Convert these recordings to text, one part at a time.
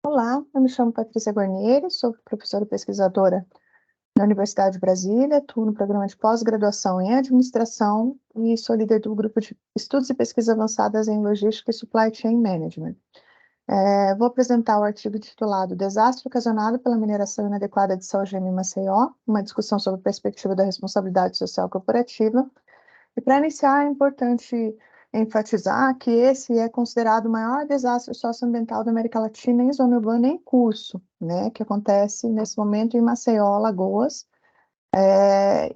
Olá, eu me chamo Patrícia Guarnieri, sou professora pesquisadora na Universidade de Brasília, atuo no programa de pós-graduação em administração e sou líder do grupo de estudos e pesquisas avançadas em logística e supply chain management. Vou apresentar o artigo titulado Desastre ocasionado pela mineração inadequada de salgema em Maceió, uma discussão sobre a perspectiva da responsabilidade social corporativa. E para iniciar, é importante enfatizar que esse é considerado o maior desastre socioambiental da América Latina em zona urbana em curso, né, que acontece nesse momento em Maceió, Alagoas,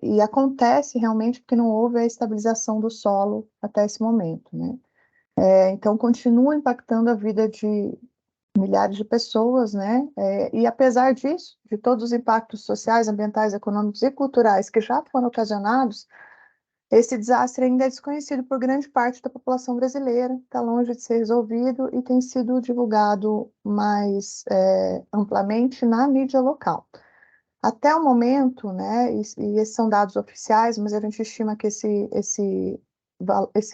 e acontece realmente porque não houve a estabilização do solo até esse momento, né. Então, continua impactando a vida de milhares de pessoas, né, e apesar disso, de todos os impactos sociais, ambientais, econômicos e culturais que já foram ocasionados, esse desastre ainda é desconhecido por grande parte da população brasileira, está longe de ser resolvido e tem sido divulgado mais amplamente na mídia local. Até o momento, né, e esses são dados oficiais, mas a gente estima que esse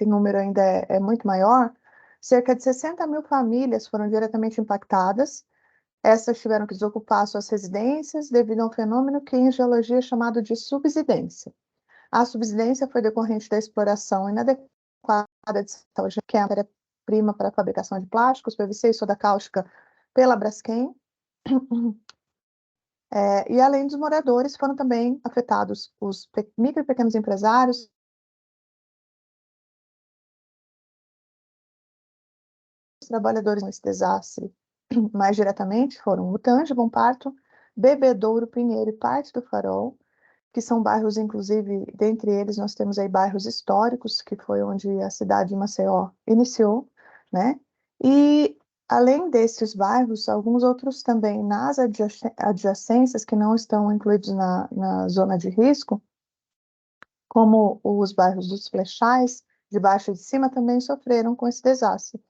número ainda é muito maior, cerca de 60 mil famílias foram diretamente impactadas. Essas tiveram que desocupar suas residências devido a um fenômeno que em geologia é chamado de subsidência. A subsidência foi decorrente da exploração inadequada de salgema, que é a matéria-prima para a fabricação de plásticos, PVC e soda cáustica, pela Braskem. E além dos moradores, foram também afetados os micro e pequenos empresários. Os trabalhadores nesse desastre mais diretamente foram Mutange, Bom Parto, Bebedouro, Pinheiro e parte do Farol, que são bairros, inclusive, dentre eles nós temos aí bairros históricos, que foi onde a cidade de Maceió iniciou, né? E, além desses bairros, alguns outros também nas adjacências, que não estão incluídos na zona de risco, como os bairros dos Flechais, de baixo e de cima, também sofreram com esse desastre.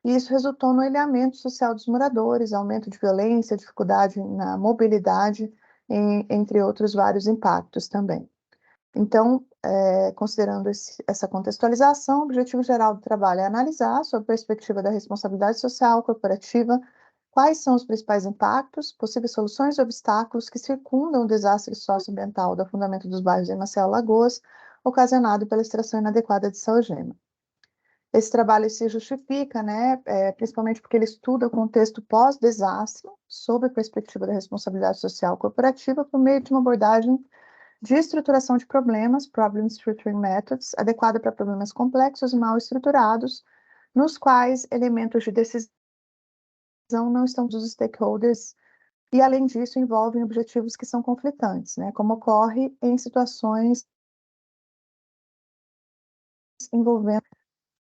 E isso resultou no ilhamento social dos moradores, aumento de violência, dificuldade na mobilidade, entre outros vários impactos também. Então, considerando essa contextualização, o objetivo geral do trabalho é analisar, sob a perspectiva da responsabilidade social corporativa, quais são os principais impactos, possíveis soluções e obstáculos que circundam o desastre socioambiental do afundamento dos bairros em Maceió, Alagoas, ocasionado pela extração inadequada de salgema. Esse trabalho se justifica, né, principalmente porque ele estuda o contexto pós-desastre, sob a perspectiva da responsabilidade social corporativa, por meio de uma abordagem de estruturação de problemas, Problem Structuring Methods, adequada para problemas complexos e mal estruturados, nos quais elementos de decisão não estão dos stakeholders e, além disso, envolvem objetivos que são conflitantes, né, como ocorre em situações envolvendo.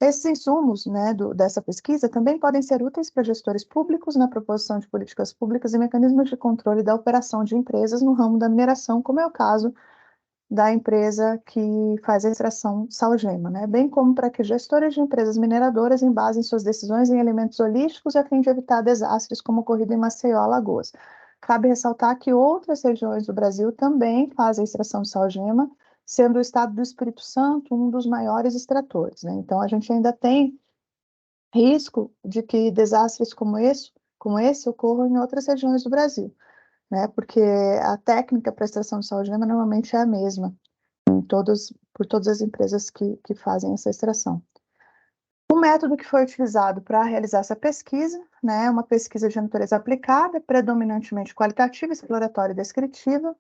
Esses insumos, né, dessa pesquisa também podem ser úteis para gestores públicos na proposição de políticas públicas e mecanismos de controle da operação de empresas no ramo da mineração, como é o caso da empresa que faz a extração salgema, né? Bem como para que gestores de empresas mineradoras embasem suas decisões em elementos holísticos a fim de evitar desastres como ocorrido em Maceió, Alagoas. Cabe ressaltar que outras regiões do Brasil também fazem a extração de salgema, sendo o estado do Espírito Santo um dos maiores extratores, né? Então, a gente ainda tem risco de que desastres como esse ocorram em outras regiões do Brasil, né? Porque a técnica para extração de salgema normalmente é a mesma por todas as empresas que fazem essa extração. O método que foi utilizado para realizar essa pesquisa, né, é uma pesquisa de natureza aplicada, predominantemente qualitativa, exploratória e descritiva.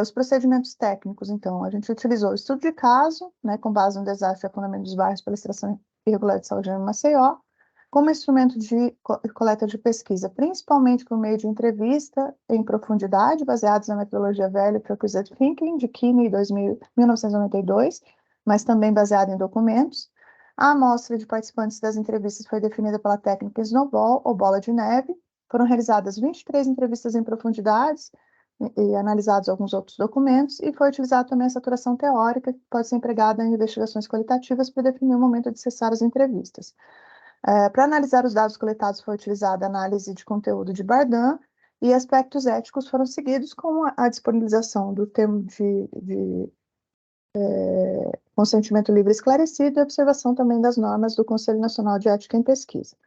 Os procedimentos técnicos, então, a gente utilizou o estudo de caso, né, com base no desastre e afundamento dos bairros pela extração irregular de salgema em Maceió, como instrumento de coleta de pesquisa, principalmente por meio de entrevista em profundidade, baseados na metodologia Value Prerequisite Thinking, de Kinney, 1992, mas também baseado em documentos. A amostra de participantes das entrevistas foi definida pela técnica Snowball, ou bola de neve. Foram realizadas 23 entrevistas em profundidades e analisados alguns outros documentos, e foi utilizada também a saturação teórica, que pode ser empregada em investigações qualitativas para definir o momento de cessar as entrevistas. Para analisar os dados coletados, foi utilizada a análise de conteúdo de Bardan, e aspectos éticos foram seguidos, como a disponibilização do termo de consentimento livre esclarecido e observação também das normas do Conselho Nacional de Ética em Pesquisa.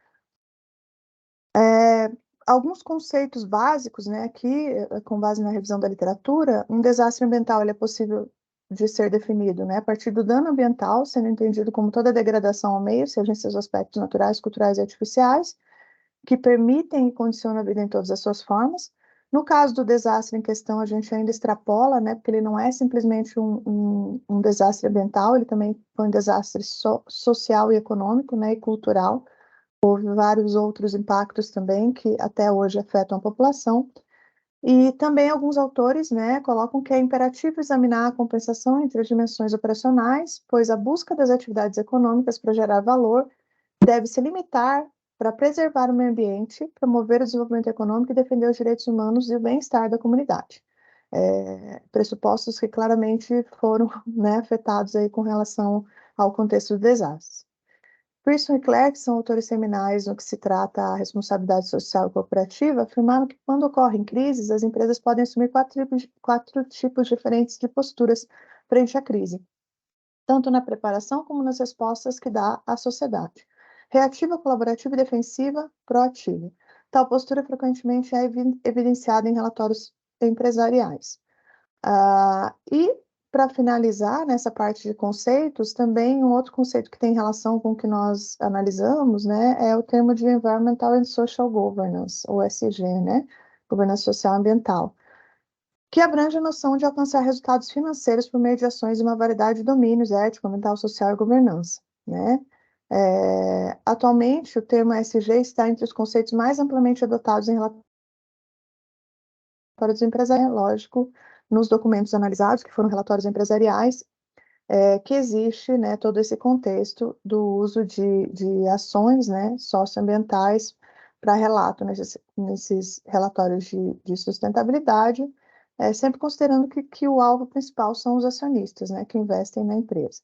alguns conceitos básicos, né, aqui, com base na revisão da literatura, um desastre ambiental ele é possível de ser definido, né, a partir do dano ambiental, sendo entendido como toda degradação ao meio, seja em seus aspectos naturais, culturais e artificiais, que permitem e condicionam a vida em todas as suas formas. No caso do desastre em questão, a gente ainda extrapola, né, porque ele não é simplesmente um desastre ambiental, ele também foi um desastre social e econômico, né, e cultural. Houve vários outros impactos também que até hoje afetam a população. E também alguns autores, né, colocam que é imperativo examinar a compensação entre as dimensões operacionais, pois a busca das atividades econômicas para gerar valor deve se limitar para preservar o meio ambiente, promover o desenvolvimento econômico e defender os direitos humanos e o bem-estar da comunidade. Pressupostos que claramente foram, né, afetados aí com relação ao contexto do desastre. Pearson e Clark são autores seminais no que se trata a responsabilidade social e cooperativa, afirmaram que quando ocorrem crises, as empresas podem assumir quatro tipos diferentes de posturas frente à crise, tanto na preparação como nas respostas que dá à sociedade. Reativa, colaborativa e defensiva, proativa. Tal postura frequentemente é evidenciada em relatórios empresariais. E, para finalizar nessa parte de conceitos, também um outro conceito que tem relação com o que nós analisamos, né, é o termo de Environmental and Social Governance, ou ESG, né, Governança Social e Ambiental, que abrange a noção de alcançar resultados financeiros por meio de ações de uma variedade de domínios, ético, ambiental, social e governança, né. Atualmente, o termo ESG está entre os conceitos mais amplamente adotados em relatórios empresariais, lógico, nos documentos analisados, que foram relatórios empresariais, que existe, né, todo esse contexto do uso de ações, né, socioambientais para relato nesses relatórios de sustentabilidade, sempre considerando que o alvo principal são os acionistas, né, que investem na empresa.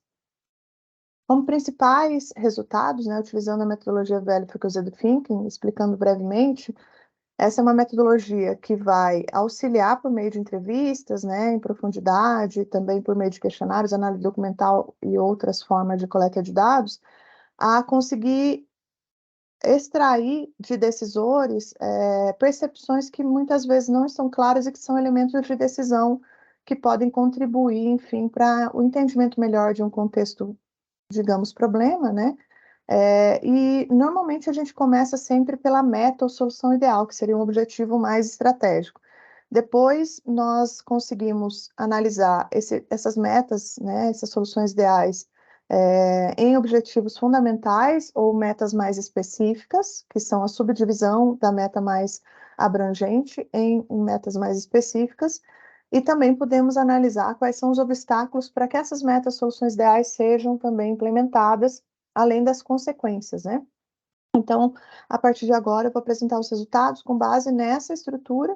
Como principais resultados, né, utilizando a metodologia Value for Considered Thinking, explicando brevemente, essa é uma metodologia que vai auxiliar por meio de entrevistas, né, em profundidade, também por meio de questionários, análise documental e outras formas de coleta de dados, a conseguir extrair de decisores percepções que muitas vezes não estão claras e que são elementos de decisão que podem contribuir, enfim, para o entendimento melhor de um contexto, digamos, problema, né? E normalmente a gente começa sempre pela meta ou solução ideal, que seria um objetivo mais estratégico. Depois nós conseguimos analisar essas metas, né, essas soluções ideais, em objetivos fundamentais ou metas mais específicas, que são a subdivisão da meta mais abrangente em metas mais específicas, e também podemos analisar quais são os obstáculos para que essas metas, soluções ideais sejam também implementadas, além das consequências, né? Então, a partir de agora, eu vou apresentar os resultados com base nessa estrutura,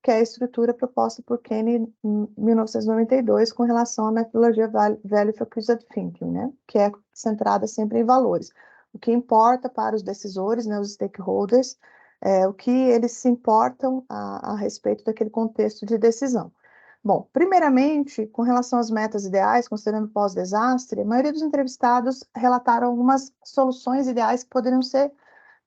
que é a estrutura proposta por Kenny em 1992, com relação à metodologia Value for Considered Thinking, né? Que é centrada sempre em valores. O que importa para os decisores, né, os stakeholders, o que eles se importam a respeito daquele contexto de decisão. Bom, primeiramente, com relação às metas ideais, considerando pós-desastre, a maioria dos entrevistados relataram algumas soluções ideais que poderiam ser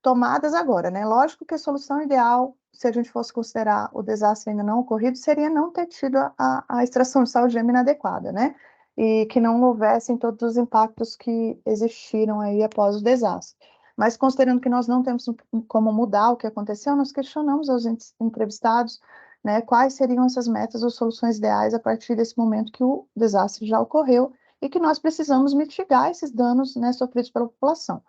tomadas agora, né? Lógico que a solução ideal, se a gente fosse considerar o desastre ainda não ocorrido, seria não ter tido a extração de sal gêmeo inadequada, né? E que não houvessem todos os impactos que existiram aí após o desastre. Mas considerando que nós não temos como mudar o que aconteceu, nós questionamos aos entrevistados, né, quais seriam essas metas ou soluções ideais a partir desse momento que o desastre já ocorreu e que nós precisamos mitigar esses danos, né, sofridos pela população.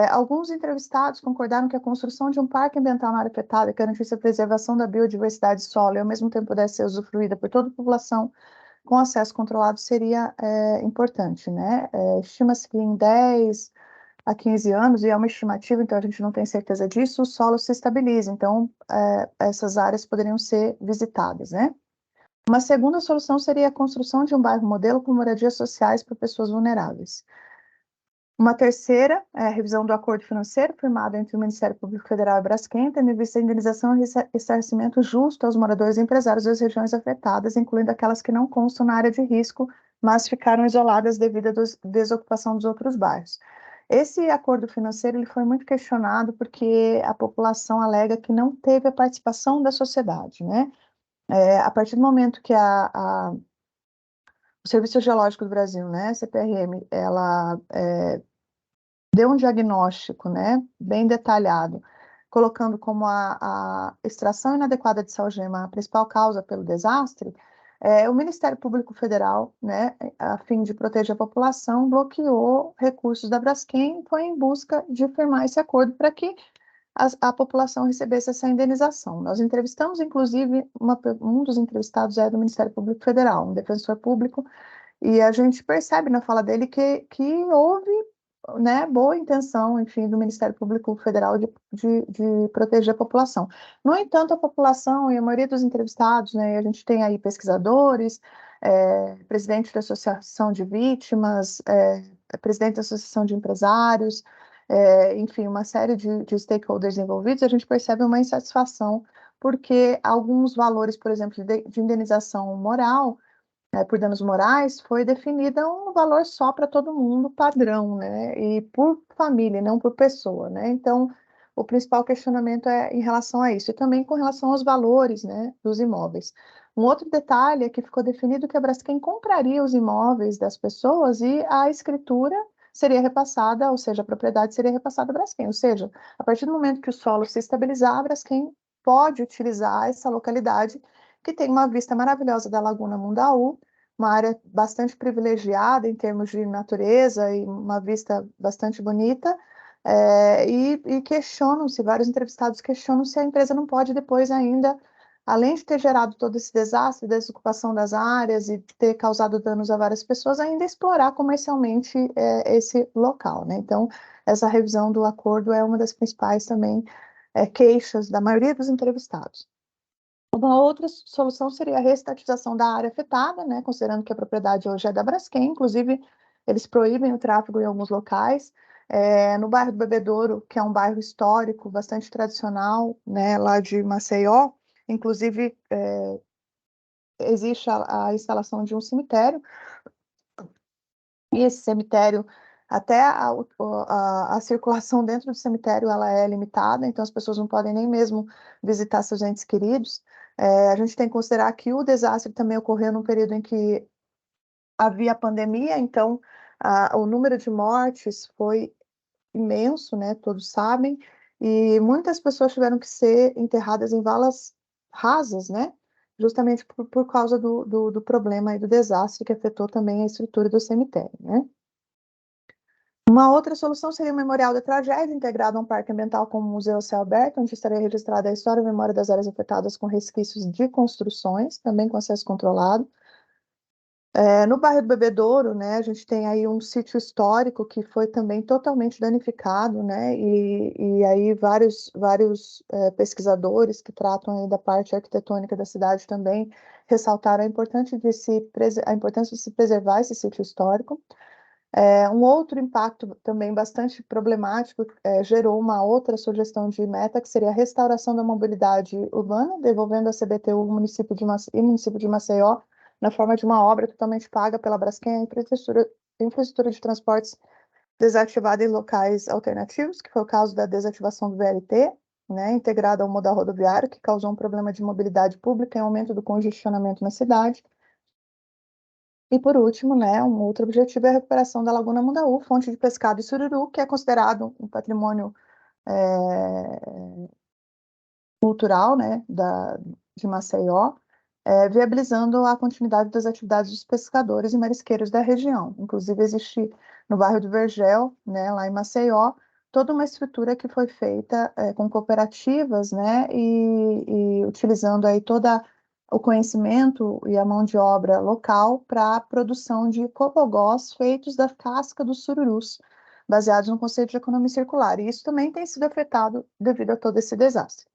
Alguns entrevistados concordaram que a construção de um parque ambiental na área afetada que garantisse a preservação da biodiversidade do solo e, ao mesmo tempo, pudesse ser usufruída por toda a população com acesso controlado seria importante, né? Estima-se que em 10 a 15 anos, e é uma estimativa, então a gente não tem certeza disso, o solo se estabiliza, então essas áreas poderiam ser visitadas, né? Uma segunda solução seria a construção de um bairro modelo com moradias sociais para pessoas vulneráveis. Uma terceira é a revisão do acordo financeiro firmado entre o Ministério Público Federal e a Braskem, tendo em vista a indenização e ressarcimento justo aos moradores e empresários das regiões afetadas, incluindo aquelas que não constam na área de risco, mas ficaram isoladas devido à desocupação dos outros bairros. Esse acordo financeiro ele foi muito questionado porque a população alega que não teve a participação da sociedade, né? A partir do momento que o Serviço Geológico do Brasil, né, CPRM, ela deu um diagnóstico, né, bem detalhado, colocando como a extração inadequada de salgema a principal causa pelo desastre, o Ministério Público Federal, né, a fim de proteger a população, bloqueou recursos da Braskem e foi em busca de firmar esse acordo para que a população recebesse essa indenização. Nós entrevistamos, inclusive, um dos entrevistados é do Ministério Público Federal, um defensor público, e a gente percebe na fala dele que houve, né, boa intenção, enfim, do Ministério Público Federal de proteger a população. No entanto, a população e a maioria dos entrevistados, né, a gente tem aí pesquisadores, presidente da Associação de Vítimas, presidente da Associação de Empresários, enfim, uma série de stakeholders envolvidos, a gente percebe uma insatisfação porque alguns valores, por exemplo, de indenização moral, por danos morais, foi definida um valor só para todo mundo, padrão, né? E por família, não por pessoa, né? Então, o principal questionamento é em relação a isso, e também com relação aos valores, né, dos imóveis. Um outro detalhe é que ficou definido que a Braskem compraria os imóveis das pessoas e a escritura seria repassada, ou seja, a propriedade seria repassada à Braskem, ou seja, a partir do momento que o solo se estabilizar, a Braskem pode utilizar essa localidade que tem uma vista maravilhosa da Laguna Mundaú, uma área bastante privilegiada em termos de natureza e uma vista bastante bonita, e questionam-se, vários entrevistados questionam se a empresa não pode depois ainda, além de ter gerado todo esse desastre, desocupação das áreas e ter causado danos a várias pessoas, ainda explorar comercialmente esse local, né? Então, essa revisão do acordo é uma das principais também queixas da maioria dos entrevistados. Uma outra solução seria a reestatização da área afetada, né, considerando que a propriedade hoje é da Braskem, inclusive eles proíbem o tráfego em alguns locais. No bairro do Bebedouro, que é um bairro histórico, bastante tradicional, né, lá de Maceió, inclusive existe a instalação de um cemitério, e esse cemitério, até a circulação dentro do cemitério, ela é limitada, então as pessoas não podem nem mesmo visitar seus entes queridos. A gente tem que considerar que o desastre também ocorreu num período em que havia pandemia, então o número de mortes foi imenso, né, todos sabem, e muitas pessoas tiveram que ser enterradas em valas rasas, né, justamente por causa do problema e do desastre que afetou também a estrutura do cemitério, né. Uma outra solução seria o Memorial da Tragédia, integrado a um parque ambiental com um museu a céu aberto, onde estaria registrada a história e a memória das áreas afetadas com resquícios de construções, também com acesso controlado. No bairro do Bebedouro, né, a gente tem aí um sítio histórico que foi também totalmente danificado, né, e aí vários pesquisadores que tratam aí da parte arquitetônica da cidade também ressaltaram a importância de se preservar esse sítio histórico. Um outro impacto também bastante problemático gerou uma outra sugestão de meta, que seria a restauração da mobilidade urbana, devolvendo a CBTU e município de Maceió na forma de uma obra totalmente paga pela Braskem, infraestrutura de transportes desativada em locais alternativos, que foi o caso da desativação do VLT, né, integrada ao modal rodoviário, que causou um problema de mobilidade pública e aumento do congestionamento na cidade. E por último, né, um outro objetivo é a recuperação da Laguna Mundaú, fonte de pescado e sururu, que é considerado um patrimônio cultural, né, de Maceió, viabilizando a continuidade das atividades dos pescadores e marisqueiros da região. Inclusive, existe no bairro do Vergel, né, lá em Maceió, toda uma estrutura que foi feita com cooperativas, né, e utilizando aí toda o conhecimento e a mão de obra local para a produção de copogós feitos da casca dos sururus, baseados no conceito de economia circular. E isso também tem sido afetado devido a todo esse desastre.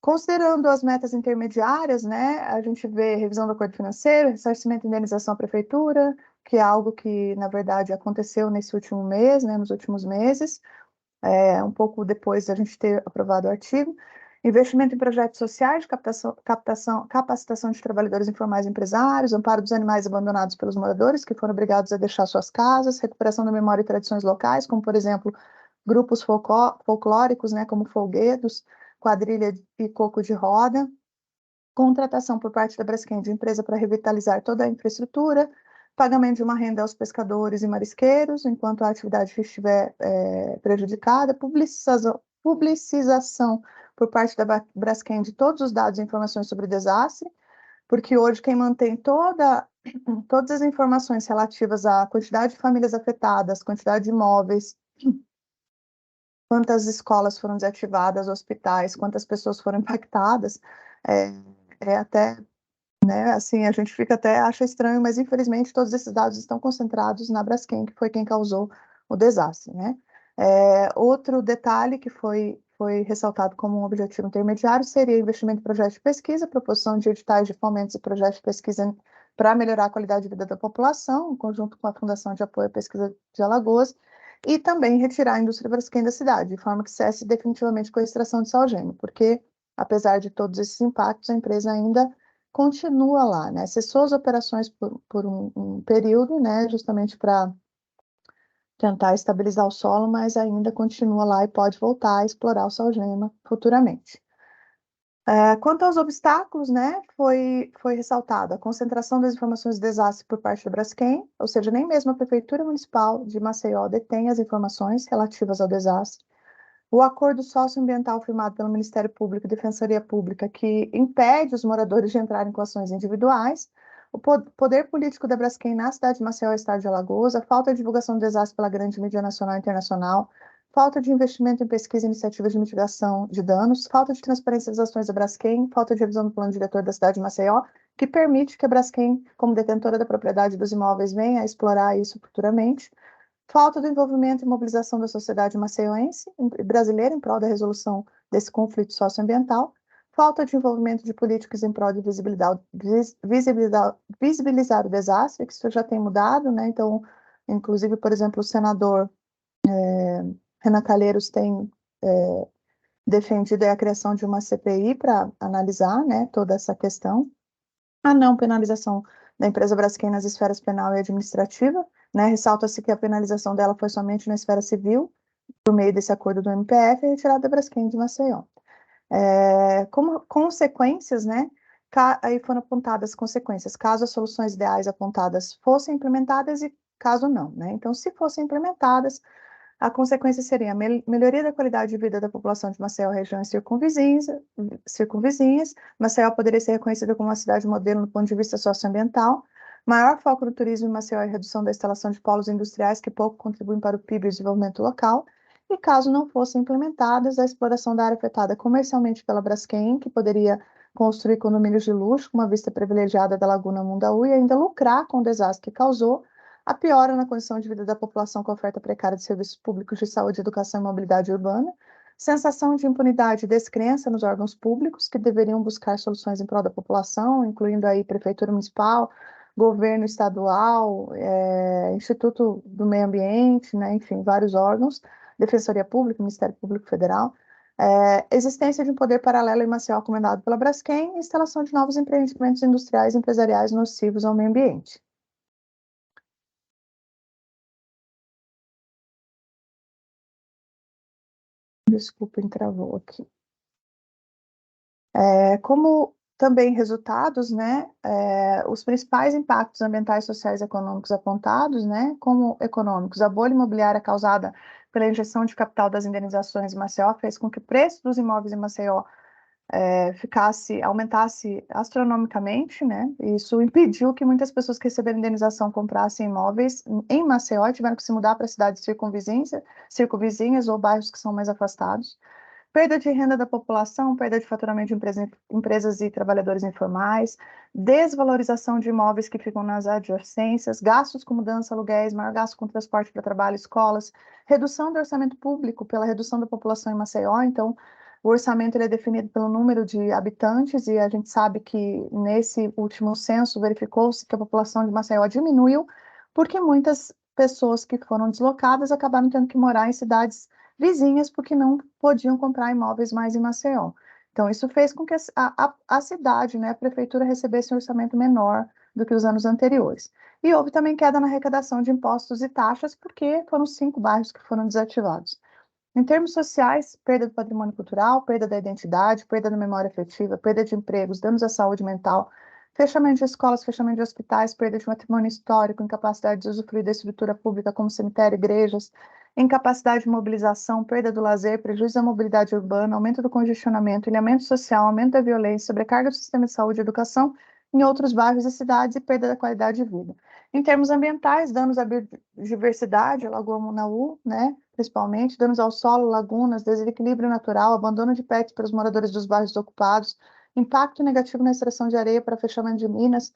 Considerando as metas intermediárias, né, a gente vê revisão do acordo financeiro, ressarcimento e indenização à prefeitura, que é algo que, na verdade, aconteceu nesse último mês, né, nos últimos meses, um pouco depois da gente ter aprovado o artigo, Investimento em projetos sociais de capacitação de trabalhadores informais e empresários, amparo dos animais abandonados pelos moradores que foram obrigados a deixar suas casas, recuperação da memória e tradições locais, como, por exemplo, grupos folclóricos, né, como folguedos, quadrilha e coco de roda, contratação por parte da Braskem de empresa para revitalizar toda a infraestrutura, pagamento de uma renda aos pescadores e marisqueiros, enquanto a atividade estiver prejudicada, publicização por parte da Braskem de todos os dados e informações sobre o desastre, porque hoje quem mantém todas as informações relativas à quantidade de famílias afetadas, quantidade de imóveis, quantas escolas foram desativadas, hospitais, quantas pessoas foram impactadas, é até, né, assim, a gente fica até, acha estranho, mas infelizmente todos esses dados estão concentrados na Braskem, que foi quem causou o desastre, né? Outro detalhe que foi ressaltado como um objetivo intermediário seria investimento em projetos de pesquisa, proposição de editais de fomentos e projetos de pesquisa para melhorar a qualidade de vida da população, em conjunto com a Fundação de Apoio à Pesquisa de Alagoas, e também retirar a indústria Braskem da cidade, de forma que cesse definitivamente com a extração de salgema, porque, apesar de todos esses impactos, a empresa ainda continua lá, né? Cessou as operações por um período, né? Justamente para tentar estabilizar o solo, mas ainda continua lá e pode voltar a explorar o salgema futuramente. Quanto aos obstáculos, né, foi ressaltado a concentração das informações de desastre por parte da Braskem, ou seja, nem mesmo a Prefeitura Municipal de Maceió detém as informações relativas ao desastre. O acordo socioambiental firmado pelo Ministério Público e Defensoria Pública, que impede os moradores de entrarem com ações individuais, o poder político da Braskem na cidade de Maceió e estado de Alagoas, a falta de divulgação do desastre pela grande mídia nacional e internacional, falta de investimento em pesquisa e iniciativas de mitigação de danos, falta de transparência das ações da Braskem, falta de revisão do plano diretor da cidade de Maceió, que permite que a Braskem, como detentora da propriedade dos imóveis, venha a explorar isso futuramente, falta do envolvimento e mobilização da sociedade maceioense e brasileira em prol da resolução desse conflito socioambiental, falta de envolvimento de políticos em prol de visibilizar o desastre, que isso já tem mudado, né? Então, inclusive, por exemplo, o senador Renan Calheiros tem defendido a criação de uma CPI para analisar, né, toda essa questão. A não penalização da empresa Braskem nas esferas penal e administrativa, né? Ressalta-se que a penalização dela foi somente na esfera civil, por meio desse acordo do MPF, e retirada da Braskem de Maceió. Como consequências, né? Aí foram apontadas consequências, caso as soluções ideais apontadas fossem implementadas e caso não, né? Então, se fossem implementadas, a consequência seria a melhoria da qualidade de vida da população de Maceió, região e circunvizinhas. Maceió poderia ser reconhecida como uma cidade modelo no ponto de vista socioambiental, maior foco no turismo em Maceió e redução da instalação de polos industriais que pouco contribuem para o PIB e o desenvolvimento local. E caso não fossem implementadas, a exploração da área afetada comercialmente pela Braskem, que poderia construir condomínios de luxo com uma vista privilegiada da Laguna Mundaú e ainda lucrar com o desastre que causou, a piora na condição de vida da população com a oferta precária de serviços públicos de saúde, educação e mobilidade urbana, sensação de impunidade e descrença nos órgãos públicos que deveriam buscar soluções em prol da população, incluindo aí prefeitura municipal, governo estadual, Instituto do Meio Ambiente, né, enfim, vários órgãos, Defensoria Pública, Ministério Público Federal, existência de um poder paralelo em Maceió comandado pela Braskem e instalação de novos empreendimentos industriais e empresariais nocivos ao meio ambiente. Desculpa, travou aqui. Como também resultados, né, os principais impactos ambientais, sociais e econômicos apontados, né, como econômicos, a bolha imobiliária causada pela injeção de capital das indenizações em Maceió fez com que o preço dos imóveis em Maceió aumentasse astronomicamente, né, e isso impediu que muitas pessoas que receberam indenização comprassem imóveis em Maceió e tiveram que se mudar para cidades circunvizinhas ou bairros que são mais afastados. Perda de renda da população, perda de faturamento de empresas e trabalhadores informais, desvalorização de imóveis que ficam nas adjacências, gastos com mudança, aluguéis, maior gasto com transporte para trabalho, escolas, redução do orçamento público pela redução da população em Maceió. Então, o orçamento ele é definido pelo número de habitantes e a gente sabe que nesse último censo verificou-se que a população de Maceió diminuiu porque muitas pessoas que foram deslocadas acabaram tendo que morar em cidades vizinhas porque não podiam comprar imóveis mais em Maceió. Então, isso fez com que a cidade, né, a prefeitura recebesse um orçamento menor do que os anos anteriores. E houve também queda na arrecadação de impostos e taxas, porque foram 5 bairros que foram desativados. Em termos sociais, perda do patrimônio cultural, perda da identidade, perda da memória afetiva, perda de empregos, danos à saúde mental, fechamento de escolas, fechamento de hospitais, perda de patrimônio histórico, incapacidade de usufruir da estrutura pública como cemitério, igrejas, incapacidade de mobilização, perda do lazer, prejuízo da mobilidade urbana, aumento do congestionamento, ilhamento social, aumento da violência, sobrecarga do sistema de saúde e educação em outros bairros e cidades e perda da qualidade de vida. Em termos ambientais, danos à biodiversidade, a Lagoa Munaú, né, principalmente, danos ao solo, lagunas, desequilíbrio natural, abandono de pets pelos moradores dos bairros ocupados, impacto negativo na extração de areia para fechamento de minas,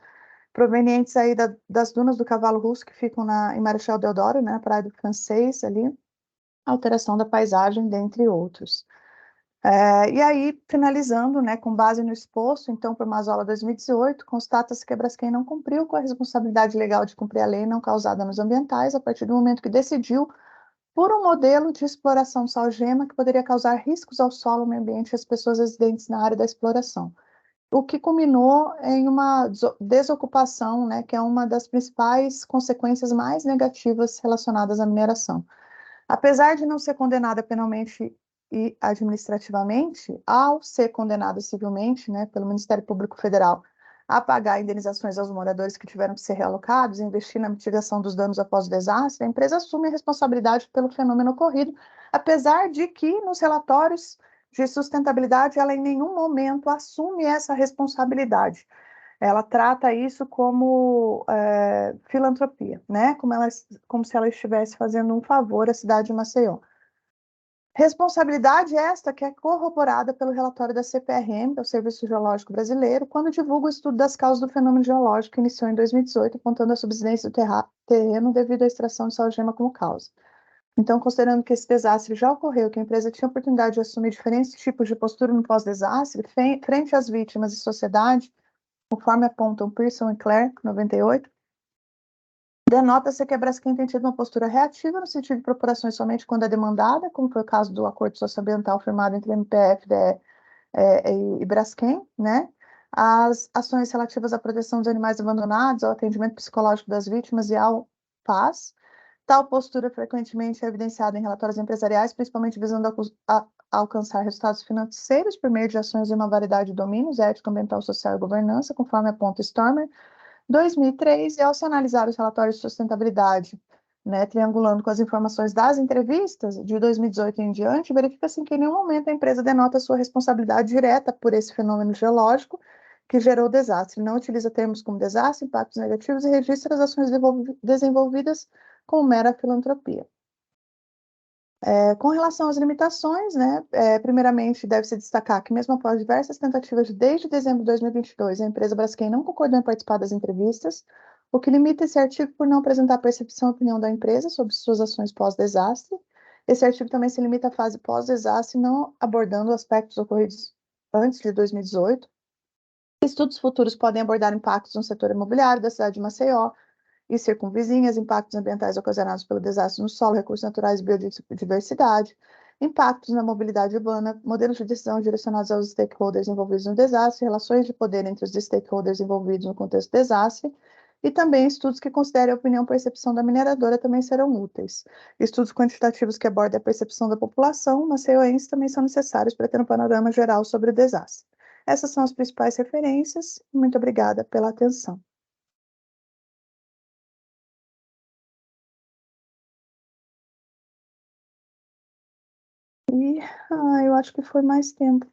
provenientes aí das dunas do Cavalo Russo, que ficam em Marechal Deodoro, né, Praia do Francês, ali, alteração da paisagem, dentre outros. E aí, finalizando, né, com base no exposto, então, por Mazola 2018, constata-se que a Braskem não cumpriu com a responsabilidade legal de cumprir a lei e não causar danos ambientais a partir do momento que decidiu por um modelo de exploração salgema que poderia causar riscos ao solo, ao meio ambiente e às pessoas residentes na área da exploração, o que culminou em uma desocupação, né, que é uma das principais consequências mais negativas relacionadas à mineração. Apesar de não ser condenada penalmente e administrativamente, ao ser condenada civilmente, né, pelo Ministério Público Federal, a pagar indenizações aos moradores que tiveram que ser realocados e investir na mitigação dos danos após o desastre, a empresa assume a responsabilidade pelo fenômeno ocorrido, apesar de que nos relatórios de sustentabilidade ela em nenhum momento assume essa responsabilidade. Ela trata isso como filantropia, né? Como se ela estivesse fazendo um favor à cidade de Maceió. Responsabilidade esta que é corroborada pelo relatório da CPRM, que é o Serviço Geológico Brasileiro, quando divulga o estudo das causas do fenômeno geológico que iniciou em 2018, apontando a subsidência do terreno devido à extração de salgema como causa. Então, considerando que esse desastre já ocorreu, que a empresa tinha a oportunidade de assumir diferentes tipos de postura no pós-desastre, frente às vítimas e sociedade, conforme apontam Pearson e Clare, 98, denota-se que a Braskem tem tido uma postura reativa no sentido de procurações somente quando é demandada, como foi o caso do acordo socioambiental firmado entre MPF, e Braskem, né? As ações relativas à proteção dos animais abandonados, ao atendimento psicológico das vítimas e ao PAS. Tal postura frequentemente é evidenciada em relatórios empresariais, principalmente visando alcançar resultados financeiros por meio de ações de uma variedade de domínios, ética, ambiental, social e governança, conforme aponta Stormer, 2003, e ao se analisar os relatórios de sustentabilidade, né, triangulando com as informações das entrevistas de 2018 em diante, verifica-se que em nenhum momento a empresa denota sua responsabilidade direta por esse fenômeno geológico que gerou o desastre, não utiliza termos como desastre, impactos negativos e registra as ações desenvolvidas como mera filantropia. Com relação às limitações, né, primeiramente deve-se destacar que mesmo após diversas tentativas desde dezembro de 2022, a empresa Braskem não concordou em participar das entrevistas, o que limita esse artigo por não apresentar percepção e opinião da empresa sobre suas ações pós-desastre. Esse artigo também se limita à fase pós-desastre, não abordando aspectos ocorridos antes de 2018. Estudos futuros podem abordar impactos no setor imobiliário da cidade de Maceió, e circunvizinhas, impactos ambientais ocasionados pelo desastre no solo, recursos naturais e biodiversidade, impactos na mobilidade urbana, modelos de decisão direcionados aos stakeholders envolvidos no desastre, relações de poder entre os stakeholders envolvidos no contexto do desastre, e também estudos que considerem a opinião e percepção da mineradora também serão úteis. Estudos quantitativos que abordem a percepção da população maceioense também são necessários para ter um panorama geral sobre o desastre. Essas são as principais referências. Muito obrigada pela atenção. E eu acho que foi mais tempo.